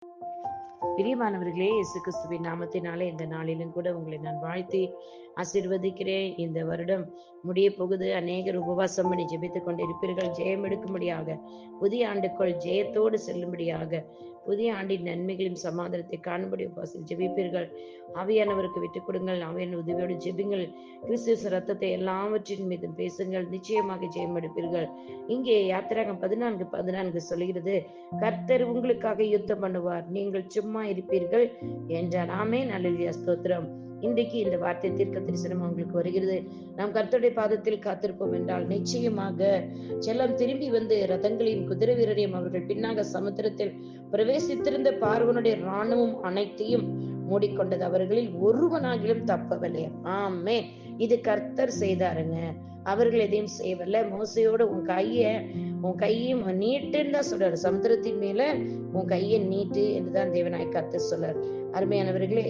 பிரியமானவர்களே, இயேசு கிறிஸ்துவின் நாமத்தினாலே இந்த நாளிலும் கூட உங்களை நான் வாழ்த்தி ஆசீர்வதிக்கிறேன். இந்த வருடம் முடிய போகுது. அநேகர் உபவாசம் பண்ணி ஜெபித்துக் கொண்டிருப்பீர்கள். ஜெயம் எடுக்கும்படியாக, புதிய ஆண்டுக்குள் ஜெயத்தோடு செல்லும்படியாக, புதிய ஆண்டின் நன்மைகளையும் சமாதானத்தை காணும்படி உபவாசம் ஜெபிப்பீர்கள். ஆவியானவருக்கு விட்டுக் கொடுங்கள். ஆவியான உதவியோடு ஜெபிங்கள். கிறிஸ்துவின் ரத்தத்தை எல்லாவற்றின் மீதும் பேசுங்கள். நிச்சயமாக ஜெயம் எடுப்பீர்கள். இங்கே யாத்திராகம் 14:14 சொல்கிறது, கர்த்தர் உங்களுக்காக யுத்தம் பண்ணுவார், நீங்கள் சும்மா இருப்பீர்கள் என்றார். ஆமென், அல்லேலூயா, ஸ்தோத்திரம். இன்றைக்கு இந்த வார்த்தை தீர்க்க தரிசனம் உங்களுக்கு வருகிறது. நாம் கர்த்தருடைய பாதத்தில் காத்திருப்போம் என்றால் நிச்சயமாக செல்லம் திரும்பி வந்து ரதங்களையும் குதிரை வீரரையும் அவர்கள் பின்னாக சமுத்திரத்தில் பிரவேசித்திருந்த பார்வனுடைய இராணுவம் அனைத்தையும் மூடிக்கொண்டது. அவர்களில் ஒருவனாகிலும் தப்பவில்லை. ஆமே, இது கர்த்தர் செய்தாருங்க. அவர்கள் எதையும் செய்யவில்லை. மோசையோட உன் கையும் நீட்டுன்னு தான் சொல்றாரு. சமுத்திரத்தின் மேல உன் கையை நீட்டு என்றுதான் தேவனாய் கர்த்தர் சொல்றார். அருமையானவர்களே,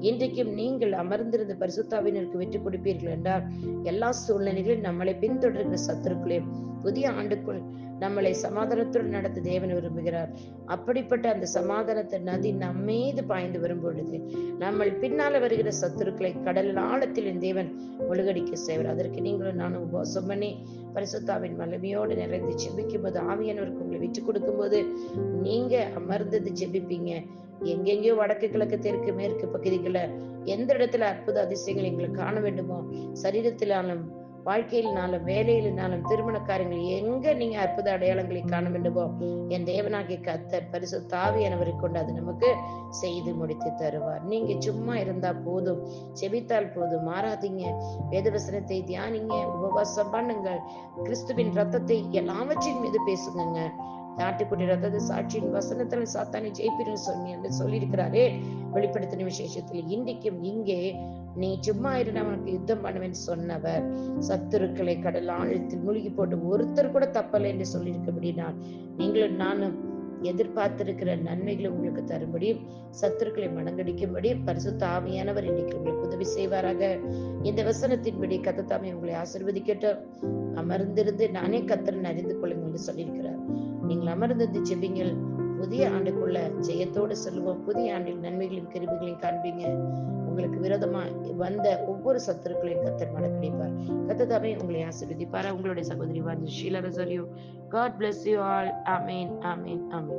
இன்றைக்கும் நீங்கள் அமர்ந்திருந்த பரிசுத்தாவினருக்கு விட்டுக் கொடுப்பீர்கள் என்றால் எல்லா சூழ்நிலைகளிலும் நம்மளை பின்தொடர்கிற சத்துருக்களையும் புதிய ஆண்டுக்குள் நம்மளை சமாதானத்துடன் நடத்த தேவன் விரும்புகிறார். அப்படிப்பட்ட அந்த சமாதானத்தை நதி நம்மீது பாய்ந்து வரும் பொழுது நம்ம பின்னால வருகிற சத்துருக்களை கடல் ஆழத்தில் என் தேவன் முழுகடிக்க செய்வார். அதற்கு நீங்களும் நானும் உபவாசம் பண்ணி பரிசுத்தாவின் வல்லமையோடு நிறைந்து ஜெபிக்கும் போது, ஆவியானவருக்கு உங்களை விட்டு கொடுக்கும் போது நீங்க அமர்ந்தது ஜெபிப்பீங்க. எங்கெங்கயோ வடக்கு கிழக்கு தெற்கு மேற்கு பகுதிகளை எந்த இடத்துல அற்புத அதிசயங்கள் எங்களுக்கு காண வேண்டுமோ, சரீரத்திலாலும் வாழ்க்கையினாலும் வேலையினாலும் திருமண காரியங்கள் எங்க நீங்க அற்புத அடையாளங்களை காண வேண்டுமோ, என் தேவனாகிய கர்த்தர் பரிசுத்த ஆவியானவரை கொண்டு அது நமக்கு செய்து முடித்து தருவார். நீங்க சும்மா இருந்தா போதும், செபித்தால் போதும், மாறாதீங்க. வேதவசனத்தை தியானிங்க, உபவாசம் பண்ணுங்கள், கிறிஸ்துவின் ரத்தத்தை எல்லாவற்றின் மீது பேசுங்க. நாட்டுக்குடி ரத்தத்தை சாட்சியின் வசனத்துல சாத்தானை ஜெயிப்பீர்கள் சொல்லியிருக்கிறாரே வெளிப்படுத்தின விசேஷத்தில். இன்றைக்கும் இங்கே நீ சும்மா இரு, அவனுக்கு யுத்தம் பண்ணுவேன் சொன்னவர் சத்துருக்களை கடல் ஆழத்தில் மூழ்கி போட்டு ஒருத்தர் கூட தப்பலை என்று சொல்லியிருக்கபடினால் நீங்களும் நானும் எதிர்பார்த்திருக்கிற நன்மைகளை உங்களுக்கு தரும்படியும் சத்துருக்களை மனங்கடிக்கும்படியும் பரிசுத்த ஆவியானவர் இன்னைக்கு உங்களுக்கு உதவி செய்வாராக. இந்த வசனத்தின்படி கர்த்தர் உங்களை ஆசீர்வதிக்கட்டும். அமர்ந்திருந்து நானே கர்த்தரை அறிந்து கொள்ளுங்கள் என்று சொல்லியிருக்கிறார். நீங்கள் அமர்ந்திருந்து ஜெபிங்கள். புதிய ஆண்டுக்குள்ள ஜெயத்தோடு செல்வோம். புதிய ஆண்டில் நன்மைகளையும் கிருபைகளையும் காண்பீங்க. உங்களுக்கு விரோதமா வந்த ஒவ்வொரு சத்துருக்களையும் கர்த்தர் மடக்கடிப்பார். கர்த்தர் உங்களை ஆசீர்வதிப்பார். உங்களுடைய சகோதரி Vanchi Sheela Rosario. God bless you all. Amen. Amen. Amen.